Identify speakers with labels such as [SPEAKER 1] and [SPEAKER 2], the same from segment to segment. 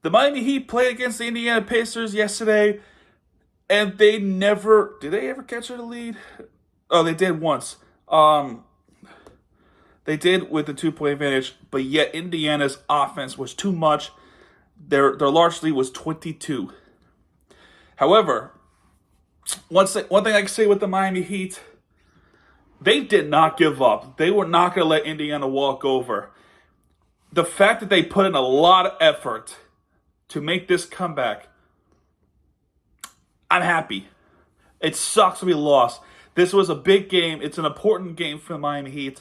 [SPEAKER 1] The Miami Heat played against the Indiana Pacers yesterday, and they never did they ever catch the lead? Oh, they did once. They did with the 2 point advantage, but yet Indiana's offense was too much. Their large lead was 22. However, one thing I can say with the Miami Heat, they did not give up. They were not going to let Indiana walk over. The fact that they put in a lot of effort to make this comeback, I'm happy. It sucks we lost. This was a big game. It's an important game for the Miami Heat,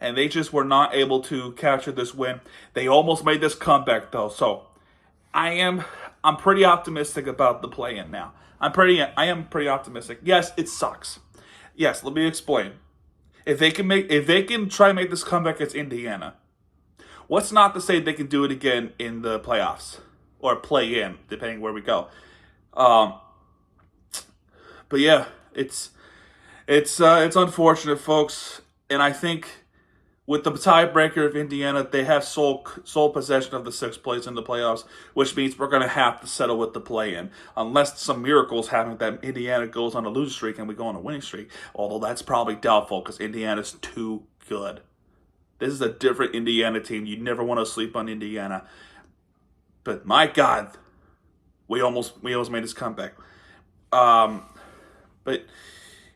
[SPEAKER 1] and they just were not able to capture this win. They almost made this comeback though, so I'm pretty optimistic about the play-in now. I am pretty optimistic. Yes, it sucks. Yes, let me explain. If they can try to make this comeback against Indiana, what's not to say they can do it again in the playoffs or play in, depending where we go. But yeah, it's unfortunate, folks, and I think with the tiebreaker of Indiana, they have sole possession of the sixth place in the playoffs, which means we're going to have to settle with the play-in. Unless some miracles happen that Indiana goes on a losing streak and we go on a winning streak, although that's probably doubtful because Indiana's too good. This is a different Indiana team. You never want to sleep on Indiana. But my God, we almost made this comeback. But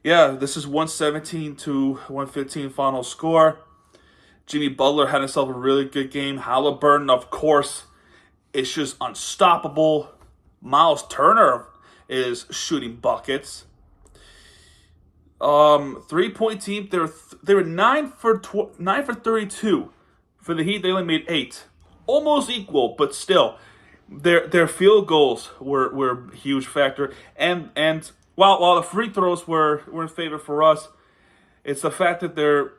[SPEAKER 1] yeah, this is 117 to 115 final score. Jimmy Butler had himself a really good game. Halliburton, of course, is just unstoppable. Miles Turner is shooting buckets. 3-point team. They were 9 for 32. For the Heat, they only made 8, almost equal, but still, their field goals were a huge factor. And while the free throws were in favor for us, it's the fact that their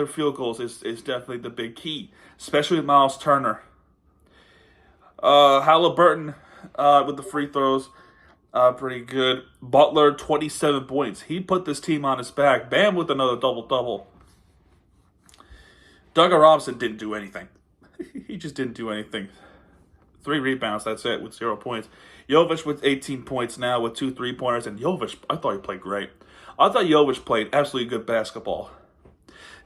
[SPEAKER 1] field goals is definitely the big key, especially with Miles Turner. Halliburton with the free throws, pretty good. Butler, 27 points. He put this team on his back. Bam with another double-double. Duncan Robinson didn't do anything. He just didn't do anything. 3 rebounds, that's it, with 0 points. Jovic with 18 points now with 2 3-pointers. And Jovic, I thought he played great. I thought Jovic played absolutely good basketball.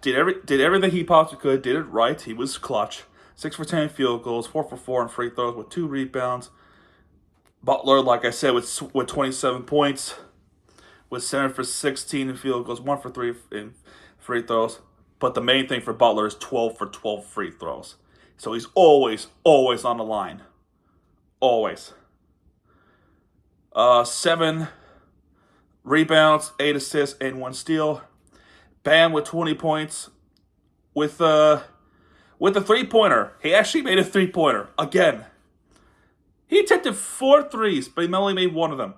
[SPEAKER 1] Did everything he possibly could. Did it right. He was clutch. 6 for 10 field goals, 4 for 4 in free throws with 2 rebounds. Butler, like I said, with 27 points, with 7 for 16 in field goals, 1 for 3 in free throws. But the main thing for Butler is 12 for 12 free throws. So he's always on the line. Always. 7 rebounds, 8 assists, and 1 steal. Bam with 20 points. With a 3-pointer. He actually made a 3-pointer. Again. He attempted 4 threes, but he only made 1 of them.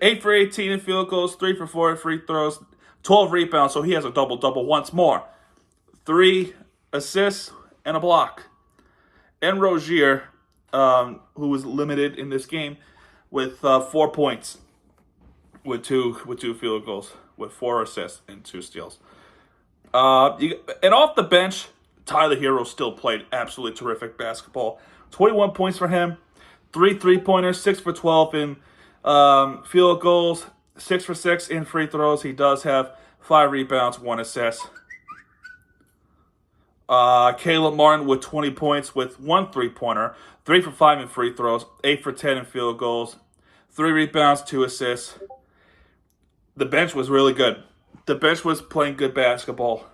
[SPEAKER 1] 8 for 18 in field goals, 3 for 4 in free throws, 12 rebounds, so he has a double-double once more. 3 assists and a block. And Rozier, who was limited in this game, with 4 points, with two field goals, with 4 assists and 2 steals. And off the bench, Tyler Hero still played absolutely terrific basketball. 21 points for him, 3 3-pointers, 6 for 12 in field goals, 6 for 6 in free throws. He does have 5 rebounds, 1 assist. Caleb Martin with 20 points with 1 3-pointer, 3 for 5 in free throws, 8 for 10 in field goals, 3 rebounds, 2 assists. The bench was really good. The bench was playing good basketball.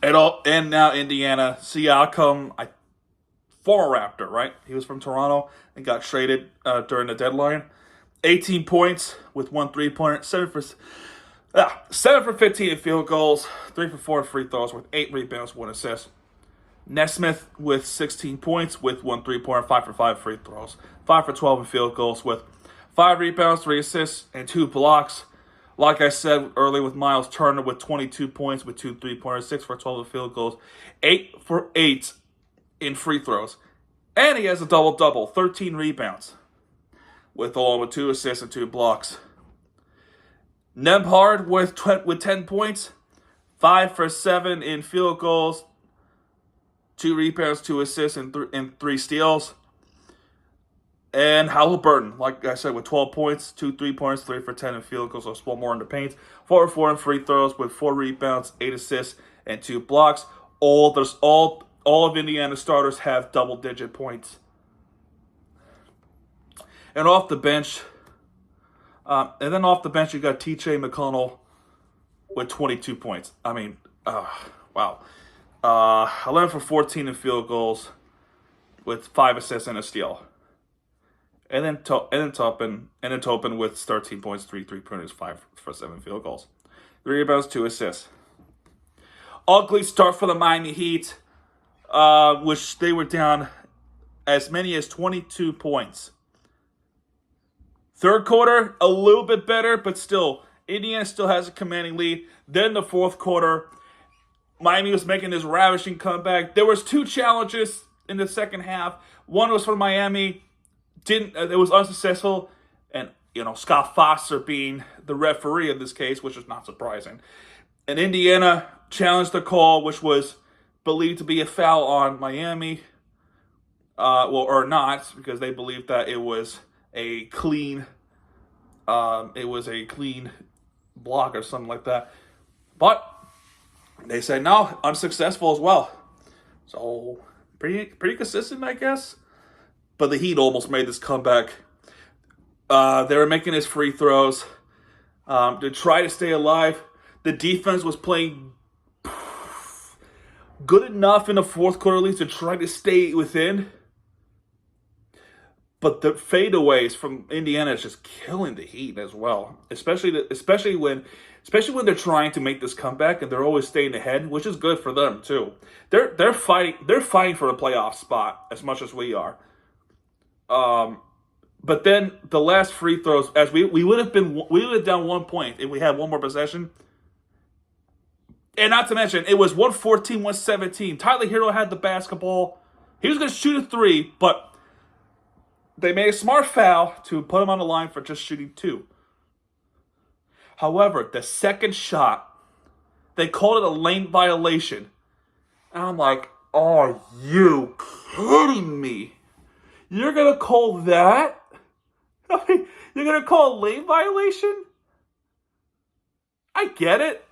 [SPEAKER 1] And now Indiana, Siakam, former Raptor, right? He was from Toronto and got traded during the deadline. 18 points with 1 3-pointer, 7 for 15 in field goals, 3 for 4 in free throws with 8 rebounds, 1 assist. Nesmith with 16 points with 1 3-pointer, 5 for 5 free throws, 5 for 12 in field goals with 5 rebounds, 3 assists, and 2 blocks. Like I said earlier with Miles Turner with 22 points with 2 3-pointers, 6 for 12 in field goals, 8 for 8 in free throws. And he has a double-double, 13 rebounds with 2 assists and 2 blocks. Nembhard with 10 points, 5 for 7 in field goals, 2 rebounds, 2 assists, and 3 steals. And Halliburton, like I said, with 12 points, 2 3-pointers, 3 for 10 in field goals, so small more in the paint. 4 for 4 in free throws with 4 rebounds, 8 assists, and 2 blocks. All of Indiana's starters have double-digit points. And off the bench, you got T.J. McConnell with 22 points. I mean, wow. 11 for 14 in field goals with 5 assists and a steal. And then Toppin with 13 points, 3 3-pointers, 5 for 7 field goals. 3 rebounds, 2 assists. Ugly start for the Miami Heat, which they were down as many as 22 points. Third quarter, a little bit better, but still, Indiana still has a commanding lead. Then the fourth quarter, Miami was making this ravishing comeback. There was 2 challenges in the second half. One was for Miami. It was unsuccessful, and Scott Foster being the referee in this case, which was not surprising. And Indiana challenged the call, which was believed to be a foul on Miami, or not, because they believed that it was a clean block or something like that. But they said no, unsuccessful as well. So pretty consistent, I guess. But the Heat almost made this comeback. They were making his free throws to try to stay alive. The defense was playing good enough in the fourth quarter, at least, to try to stay within. But the fadeaways from Indiana is just killing the Heat as well. Especially when they're trying to make this comeback and they're always staying ahead, which is good for them too. They're fighting for a playoff spot as much as we are. But then the last free throws, as we would have down 1 point if we had one more possession. And not to mention, it was 114-117. Tyler Hero had the basketball. He was going to shoot a 3, but they made a smart foul to put him on the line for just shooting 2. However, the second shot, they called it a lane violation. And I'm like, are you kidding me? You're going to call that? I mean, you're going to call a lane violation? I get it.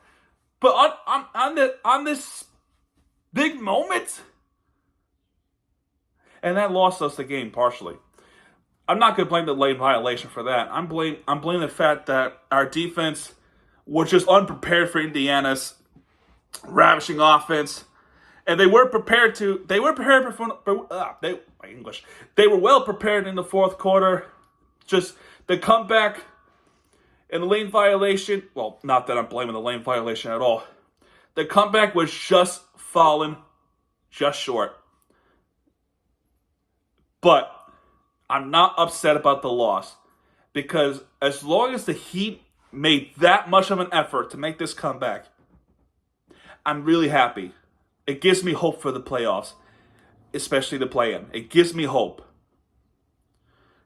[SPEAKER 1] But on this big moment? And that lost us the game partially. I'm not going to blame the lane violation for that. I'm blaming the fact that our defense was just unprepared for Indiana's ravishing offense. And they were prepared They were well prepared in the fourth quarter. Just the comeback and the lane violation. Well, not that I'm blaming the lane violation at all. The comeback was just falling just short. But I'm not upset about the loss. Because as long as the Heat made that much of an effort to make this comeback, I'm really happy. It gives me hope for the playoffs, especially the play-in. It gives me hope.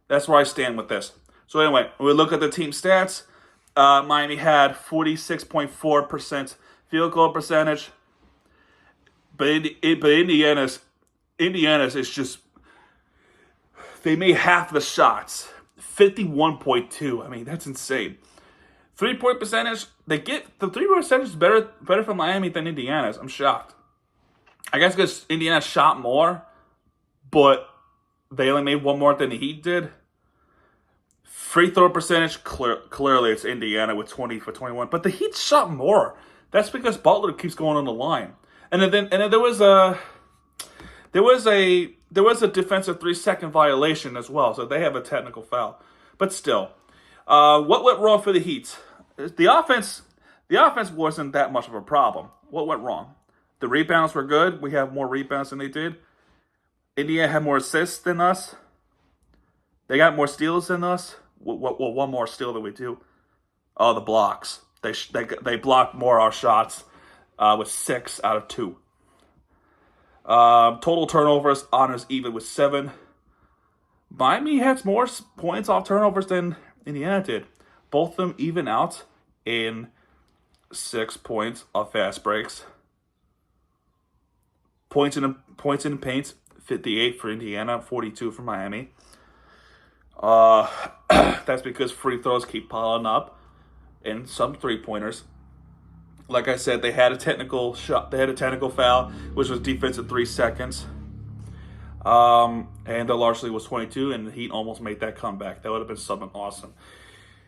[SPEAKER 1] That's where I stand with this. So anyway, when we look at the team stats, Miami had 46.4% field goal percentage. But Indiana's is just, they made half the shots. 51.2. I mean, that's insane. 3-point percentage, the 3-point percentage is better for Miami than Indiana's. I'm shocked. I guess because Indiana shot more, but they only made one more than the Heat did. Free throw percentage, clearly it's Indiana with 20 for 21, but the Heat shot more. That's because Butler keeps going on the line. And then there was a defensive 3-second violation as well, so they have a technical foul. But still, what went wrong for the Heat? The offense wasn't that much of a problem. What went wrong? The rebounds were good. We have more rebounds than they did. Indiana had more assists than us. They got more steals than us. Well, one more steal than we do. Oh, the blocks. They blocked more of our shots with 6 out of 2. Total turnovers, honors even with 7. Miami has more points off turnovers than Indiana did. Both of them even out in 6 points off fast breaks. Points in the paint, 58 for Indiana, 42 for Miami. That's because free throws keep piling up and some 3-pointers. Like I said, they had a technical shot. They had a technical foul, which was defensive 3 seconds. And the largely was 22, and the Heat almost made that comeback. That would have been something awesome.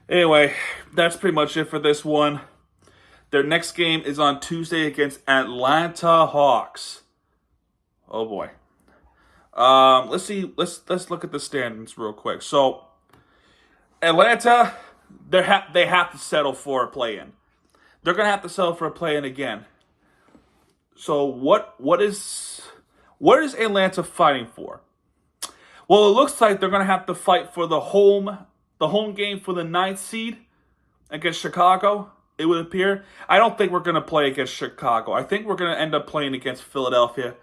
[SPEAKER 1] Anyway, that's pretty much it for this one. Their next game is on Tuesday against Atlanta Hawks. Oh boy. Let's see. Let's look at the standings real quick. So, Atlanta, they have to settle for a play-in. They're gonna have to settle for a play-in again. So what is Atlanta fighting for? Well, it looks like they're gonna have to fight for the home game for the 9th seed against Chicago. It would appear. I don't think we're gonna play against Chicago. I think we're gonna end up playing against Philadelphia.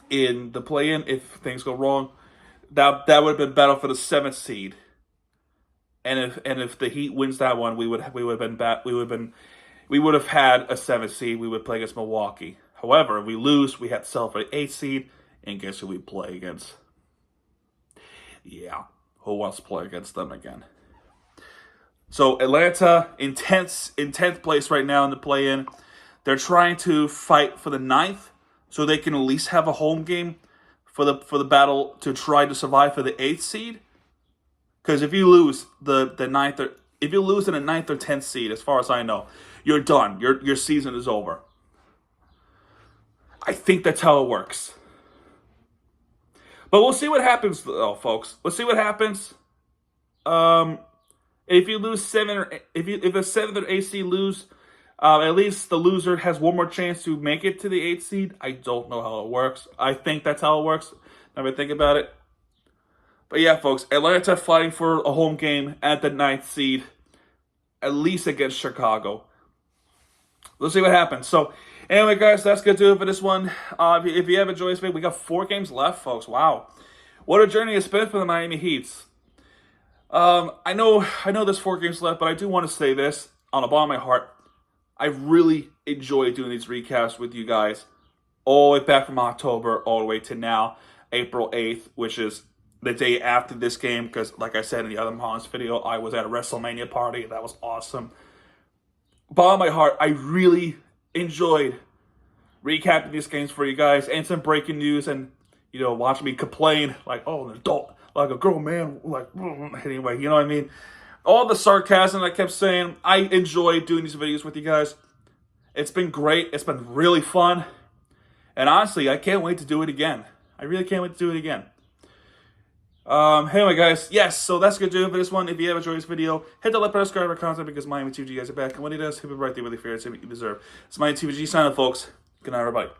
[SPEAKER 1] In the play-in, if things go wrong, that would have been better for the 7th seed. And if the Heat wins that one, we would have had a 7th seed. We would play against Milwaukee. However, if we lose, we have to settle for the 8th seed. And guess who we play against? Yeah, who wants to play against them again? So Atlanta in 10th place right now in the play-in. They're trying to fight for the 9th, so they can at least have a home game for the battle to try to survive for the 8th seed. Because if you lose the 9th, or if you lose in the 9th or 10th seed, as far as I know, you're done. Your season is over. I think that's how it works. But we'll see what happens, though, folks. Let's see what happens. If you lose 7 or if the 7th or 8th seed lose, at least the loser has one more chance to make it to the 8th seed. I don't know how it works. I think that's how it works. Never think about it. But yeah, folks, Atlanta fighting for a home game at the 9th seed, at least against Chicago. Let's see what happens. So, anyway, guys, that's going to do it for this one. If you have enjoyed this video, we got 4 games left, folks. Wow. What a journey it's been for the Miami Heat. I know there's 4 games left, but I do want to say this on the bottom of my heart. I really enjoy doing these recaps with you guys all the way back from October all the way to now, April 8th, which is the day after this game, because like I said in the other Mahon's video, I was at a WrestleMania party. That was awesome. Bottom of my heart, I really enjoyed recapping these games for you guys and some breaking news and, watching me complain like, oh, an adult, like a grown man, like, anyway, you know what I mean? All the sarcasm I kept saying, I enjoy doing these videos with you guys. It's been great. It's been really fun. And honestly, I can't wait to do it again. I really can't wait to do it again. Anyway, guys, yes, so that's going to do it for this one. If you have enjoyed this video, hit the like button, subscribe for content, because Miami TVG guys are back. And when he does, happy birthday with the fair you deserve. It's Miami TVG signing, folks. Good night, everybody.